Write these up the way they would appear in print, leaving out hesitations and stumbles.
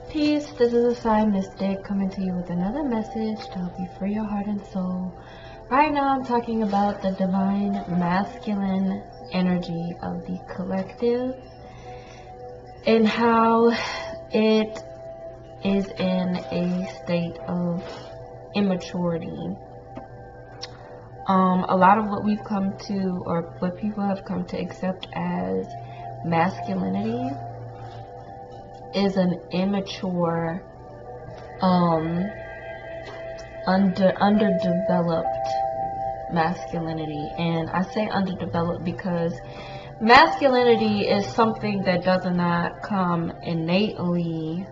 Peace, this is a Sign Mystic coming to you with another message to help you free your heart and soul. Right now I'm talking about the divine masculine energy of the collective and how it is in a state of immaturity. A lot of what we've come to, or what people have come to accept as masculinity, is an immature, underdeveloped masculinity. And I say underdeveloped because masculinity is something that does not come innately.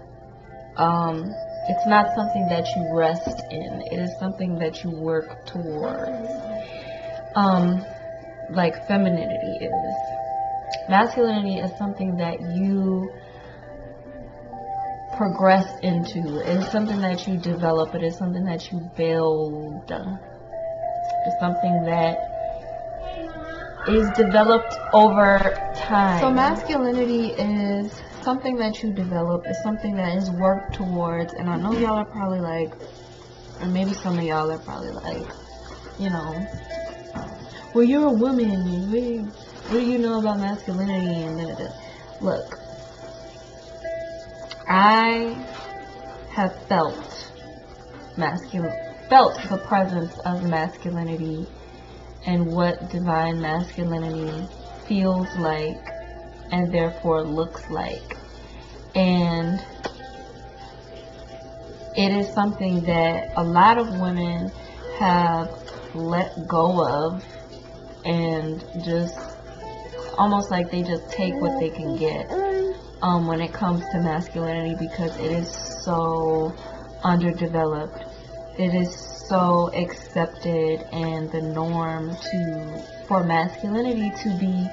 It's not something that you rest in. It is something that you work towards. Like femininity is. Masculinity is something that you progress into. It is something that you develop. It is something that you build. It's something that is developed over time. So masculinity is something that you develop. It's something that is worked towards. And I know y'all are probably like, or maybe some of y'all are probably like, you know, well, you're a woman. What do you know about masculinity? And then look, I have felt the presence of masculinity and what divine masculinity feels like and therefore looks like. And it is something that a lot of women have let go of and just almost like they just take what they can get when it comes to masculinity, because it is so underdeveloped. It is so accepted and the norm for masculinity to be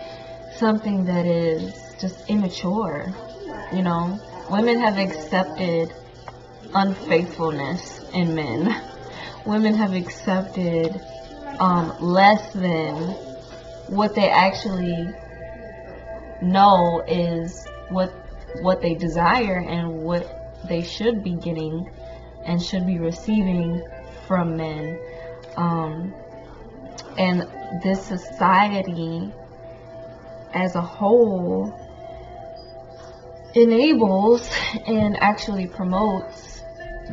something that is just immature. You know, women have accepted unfaithfulness in men. Women have accepted less than what they actually know is what they desire and what they should be getting and should be receiving from men. And this society as a whole enables and actually promotes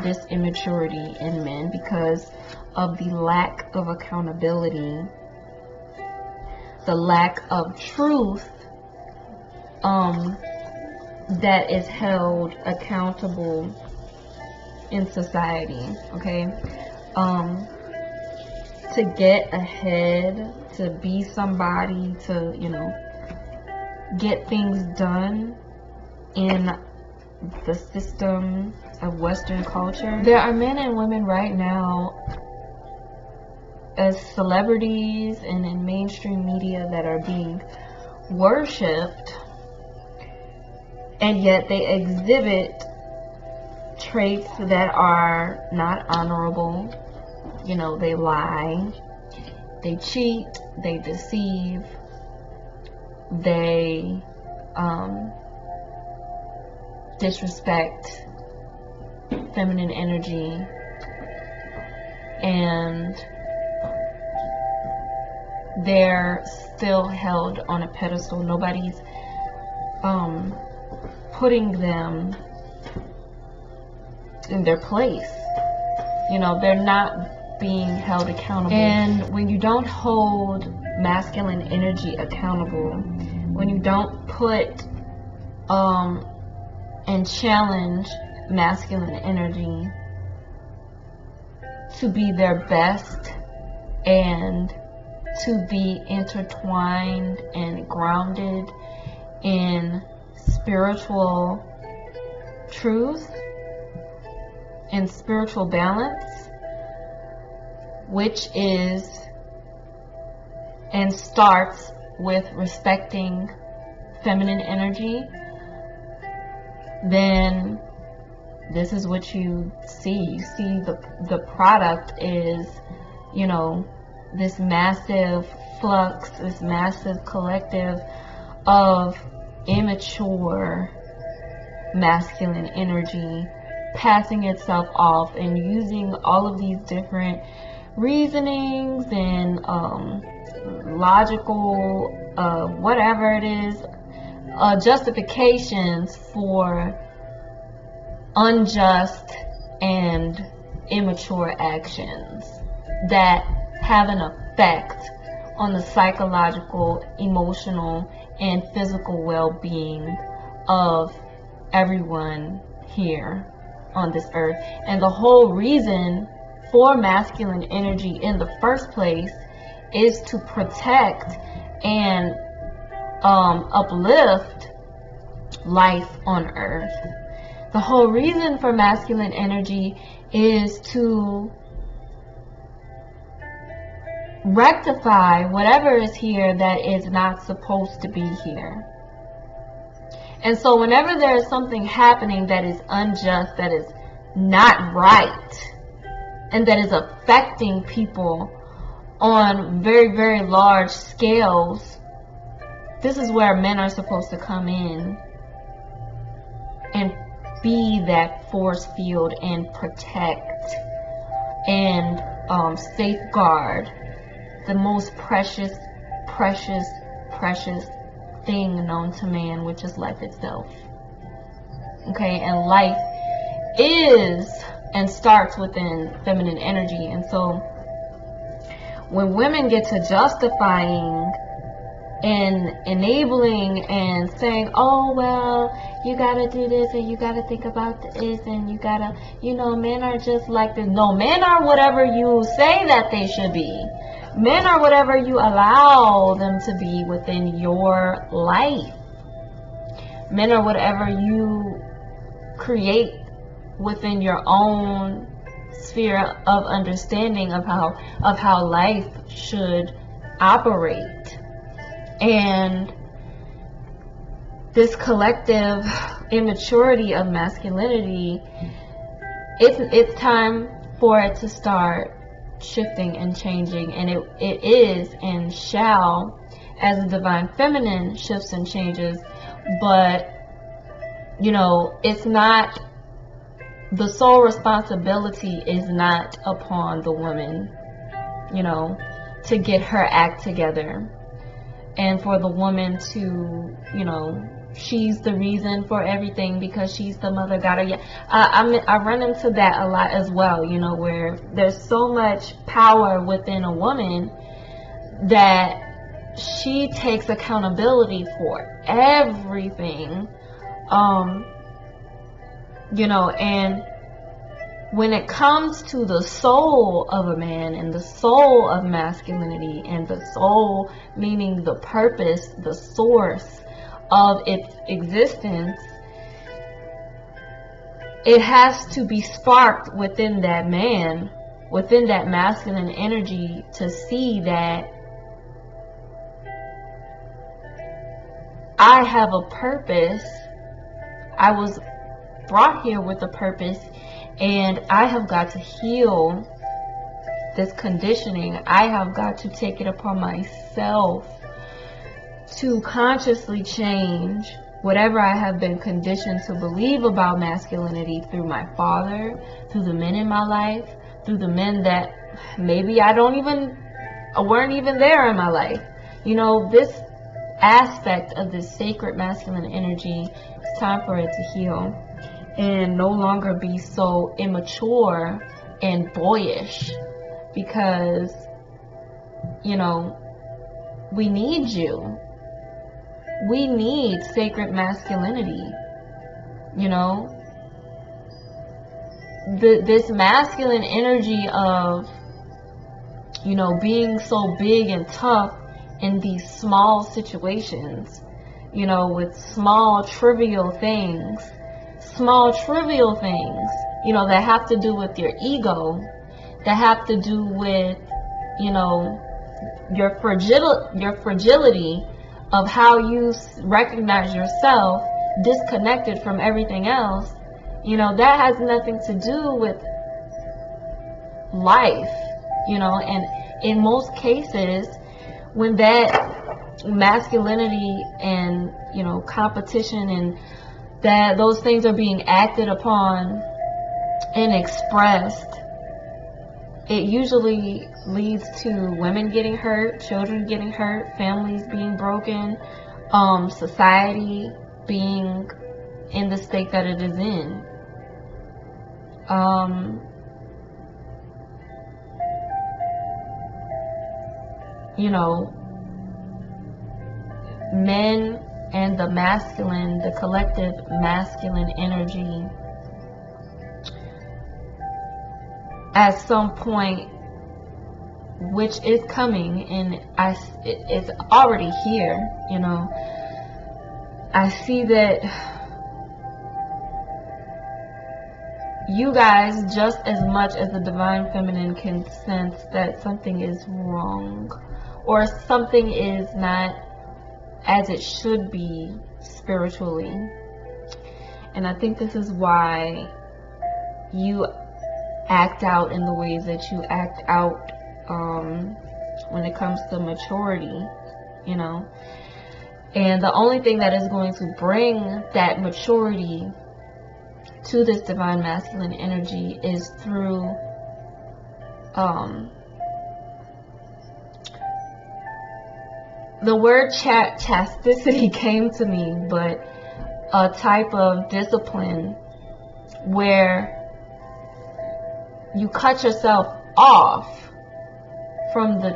this immaturity in men because of the lack of accountability, the lack of truth that is held accountable in society. Okay, to get ahead, to be somebody, to, you know, get things done in the system of Western culture. There are men and women right now as celebrities and in mainstream media that are being worshipped, and yet they exhibit traits that are not honorable. You know, they lie, they cheat, they deceive, they disrespect feminine energy, and they're still held on a pedestal. Nobody's putting them in their place. You know, they're not being held accountable. And when you don't hold masculine energy accountable, when you don't put and challenge masculine energy to be their best and to be intertwined and grounded in spiritual truth and spiritual balance, which is and starts with respecting feminine energy, then this is what you see. You see the product is, you know, this massive flux, this massive collective of immature masculine energy passing itself off and using all of these different reasonings and logical whatever it is, justifications for unjust and immature actions that have an effect on the psychological, emotional, and physical well-being of everyone here on this earth. And the whole reason for masculine energy in the first place is to protect and uplift life on earth. The whole reason for masculine energy is to rectify whatever is here that is not supposed to be here. And so whenever there is something happening that is unjust, that is not right, and that is affecting people on very, very large scales, this is where men are supposed to come in and be that force field and protect and safeguard the most precious, precious, precious thing known to man, which is life itself. Okay, and life is and starts within feminine energy. And so when women get to justifying and enabling and saying, oh, well, you gotta do this and you gotta think about this and you gotta, men are just like this. No, men are whatever you say that they should be. Men are whatever you allow them to be within your life. Men are whatever you create within your own sphere of understanding of how life should operate. And this collective immaturity of masculinity, it's time for it to start shifting and changing, and it is and shall, as the divine feminine shifts and changes. But it's not, the sole responsibility is not upon the woman to get her act together, and for the woman to she's the reason for everything because she's the mother god. I run into that a lot as well, where there's so much power within a woman that she takes accountability for everything, and when it comes to the soul of a man and the soul of masculinity, and the soul meaning the purpose, the source of its existence, it has to be sparked within that man, within that masculine energy, to see that I have a purpose. I was brought here with a purpose, and I have got to heal this conditioning. I have got to take it upon myself to consciously change whatever I have been conditioned to believe about masculinity through my father, through the men in my life, through the men that maybe weren't even there in my life. This aspect of this sacred masculine energy, it's time for it to heal and no longer be so immature and boyish, because we need you. We need sacred masculinity. This masculine energy of being so big and tough in these small situations, with small trivial things that have to do with your ego, that have to do with your fragility of how you recognize yourself disconnected from everything else. That has nothing to do with life, and in most cases, when that masculinity and competition and that those things are being acted upon and expressed, it usually leads to women getting hurt, children getting hurt, families being broken, society being in the state that it is in. You know, men and the masculine, the collective masculine energy, at some point, which is coming, and it's already here, you know, I see that you guys, just as much as the divine feminine, can sense that something is wrong, or something is not as it should be spiritually. And I think this is why you act out in the ways that you act out when it comes to maturity, you know. And the only thing that is going to bring that maturity to this divine masculine energy is through the word chastity came to me, but a type of discipline where you cut yourself off from the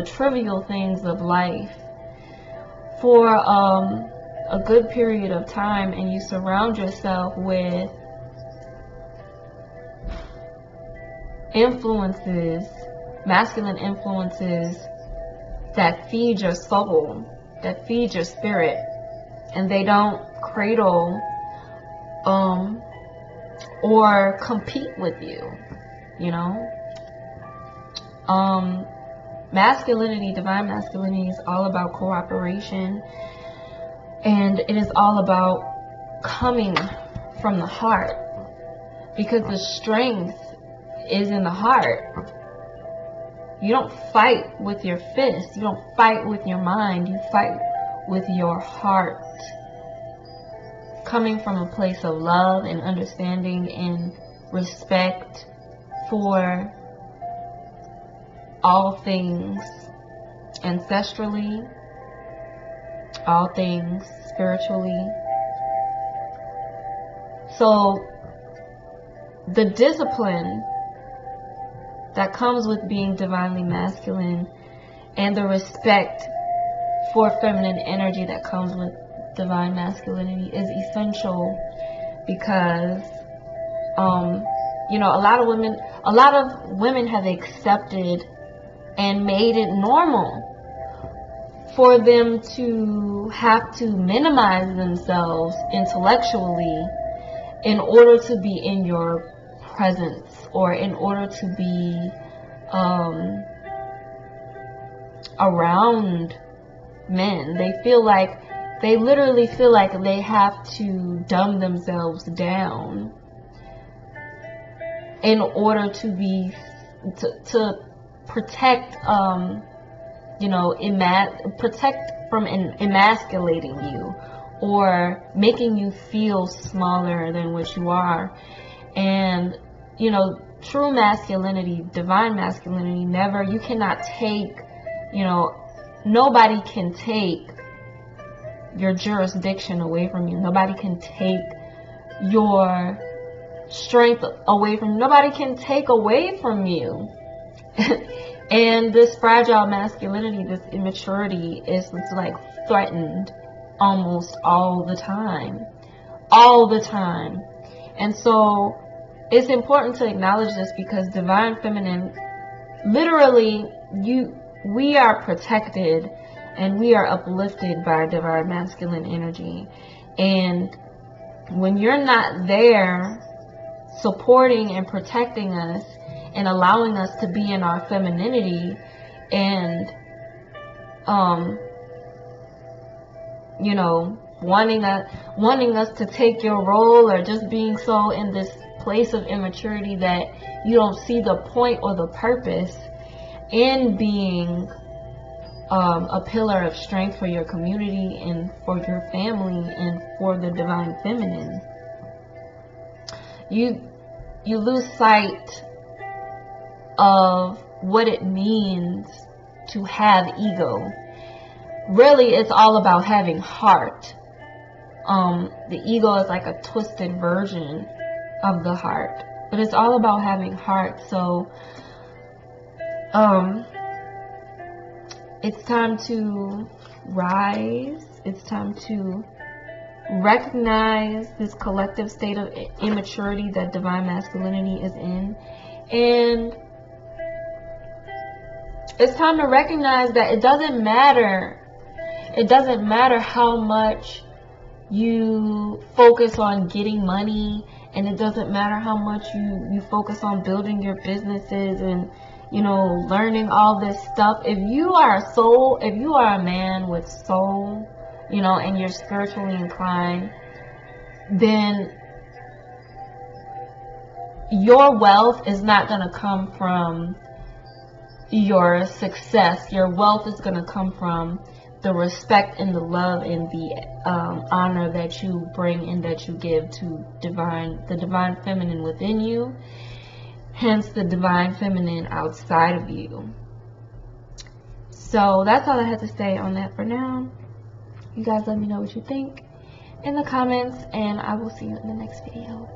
trivial things of life for a good period of time, and you surround yourself with influences, masculine influences, that feed your soul, that feed your spirit, and they don't cradle or compete with you, you know. Masculinity, divine masculinity, is all about cooperation, and it is all about coming from the heart, because the strength is in the heart. You don't fight with your fist, you don't fight with your mind, you fight with your heart, coming from a place of love and understanding and respect for all things ancestrally, all things spiritually. So the discipline that comes with being divinely masculine, and the respect for feminine energy that comes with divine masculinity, is essential, because you know, a lot of women have accepted and made it normal for them to have to minimize themselves intellectually in order to be in your presence, or in order to be around men. They literally feel like they have to dumb themselves down in order to be to protect you know, protect from emasculating you, or making you feel smaller than what you are. And you know, true masculinity, divine masculinity, you cannot take, you know, nobody can take your jurisdiction away from you. Nobody can take your strength away from you. Nobody can take away from you. And this fragile masculinity, this immaturity, is like threatened almost all the time. And so it's important to acknowledge this, because divine feminine, literally, we are protected and we are uplifted by divine masculine energy. And when you're not there supporting and protecting us and allowing us to be in our femininity, and you know, wanting us to take your role, or just being so in this place of immaturity that you don't see the point or the purpose in being a pillar of strength for your community and for your family and for the divine feminine. You lose sight of what it means to have ego. Really, it's all about having heart. The ego is like a twisted version of the heart, but it's all about having heart. So it's time to rise. It's time to recognize this collective state of immaturity that divine masculinity is in, and it's time to recognize that it doesn't matter how much you focus on getting money, and it doesn't matter how much you focus on building your businesses and, you know, learning all this stuff. If you are a man with soul, you know, and you're spiritually inclined, then your wealth is not going to come from your success. Your wealth is going to come from the respect and the love and the honor that you bring and that you give to the divine feminine within you, hence the divine feminine outside of you. So that's all I had to say on that for now. You guys let me know what you think in the comments, and I will see you in the next video.